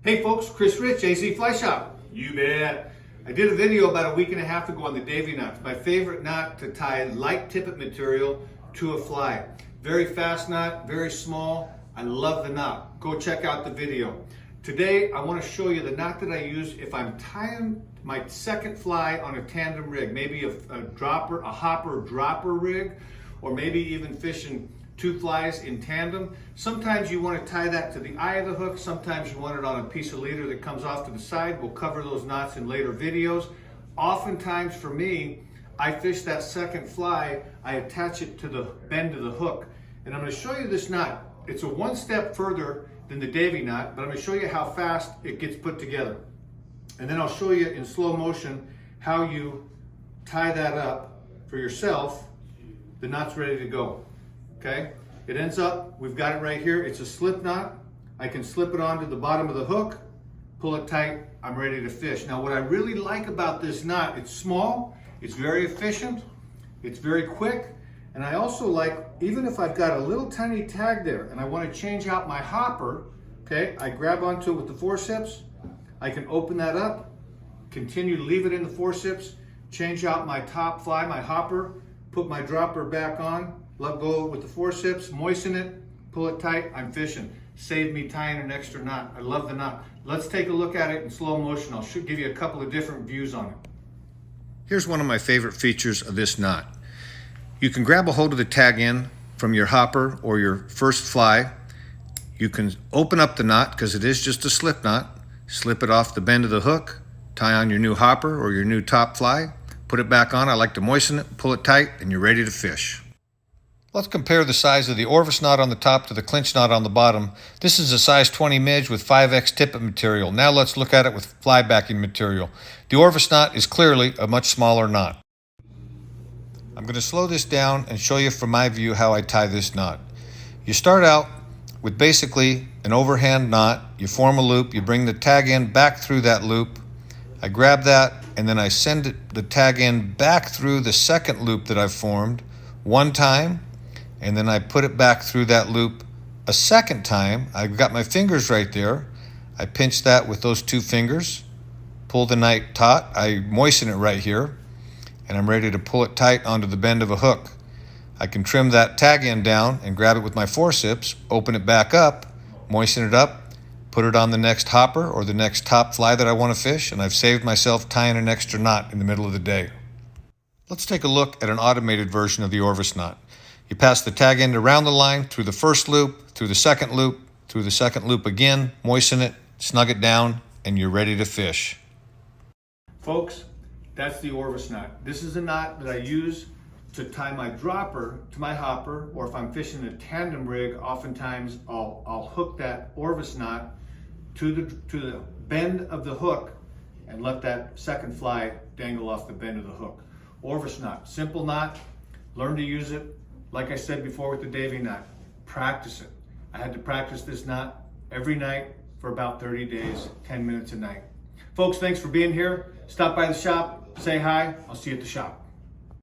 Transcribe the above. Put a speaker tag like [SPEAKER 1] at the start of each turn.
[SPEAKER 1] Hey folks, Chris Rich, AZ Fly Shop. You bet. I did a video about a week and a half ago on the Davy knot. My favorite knot to tie light tippet material to a fly. Very fast knot, very small. I love the knot. Go check out the video. Today I want to show you the knot that I use if I'm tying my second fly on a tandem rig, maybe a dropper, a hopper dropper rig, or maybe even fishing two flies in tandem. Sometimes you want to tie that to the eye of the hook. Sometimes you want it on a piece of leader that comes off to the side. We'll cover those knots in later videos. Oftentimes for me, I fish that second fly, I attach it to the bend of the hook. And I'm going to show you this knot. It's a one step further than the Davy knot, but I'm going to show you how fast it gets put together. And then I'll show you in slow motion how you tie that up for yourself. The knot's ready to go. Okay, it ends up, we've got it right here. It's a slip knot. I can slip it onto the bottom of the hook, pull it tight, I'm ready to fish. Now what I really like about this knot, it's small, it's very efficient, it's very quick, and I also like, even if I've got a little tiny tag there and I want to change out my hopper, okay, I grab onto it with the forceps, I can open that up, continue to leave it in the forceps, change out my top fly, my hopper, put my dropper back on, let go with the forceps, moisten it, pull it tight, I'm fishing. Saved me tying an extra knot. I love the knot. Let's take a look at it in slow motion. I'll give you a couple of different views on it. Here's one of my favorite features of this knot. You can grab a hold of the tag end from your hopper or your first fly. You can open up the knot because it is just a slip knot. Slip it off the bend of the hook, tie on your new hopper or your new top fly, put it back on. I like to moisten it, pull it tight, and you're ready to fish. Let's compare the size of the Orvis knot on the top to the clinch knot on the bottom. This is a size 20 midge with 5X tippet material. Now let's look at it with fly backing material. The Orvis knot is clearly a much smaller knot. I'm going to slow this down and show you from my view how I tie this knot. You start out with basically an overhand knot. You form a loop, you bring the tag end back through that loop. I grab that and then I send the tag end back through the second loop that I've formed one time. And then I put it back through that loop a second time. I've got my fingers right there. I pinch that with those two fingers, pull the knot taut. I moisten it right here, and I'm ready to pull it tight onto the bend of a hook. I can trim that tag end down and grab it with my forceps, open it back up, moisten it up, put it on the next hopper or the next top fly that I want to fish, and I've saved myself tying an extra knot in the middle of the day. Let's take a look at an automated version of the Orvis knot. You pass the tag end around the line, through the first loop, through the second loop again, moisten it, snug it down, and you're ready to fish. Folks, that's the Orvis knot. This is a knot that I use to tie my dropper to my hopper, or if I'm fishing a tandem rig, oftentimes I'll hook that Orvis knot to the bend of the hook and let that second fly dangle off the bend of the hook. Orvis knot, simple knot, learn to use it. Like I said before with the Davy knot, practice it. I had to practice this knot every night for about 30 days, 10 minutes a night. Folks, thanks for being here. Stop by the shop, say hi. I'll see you at the shop.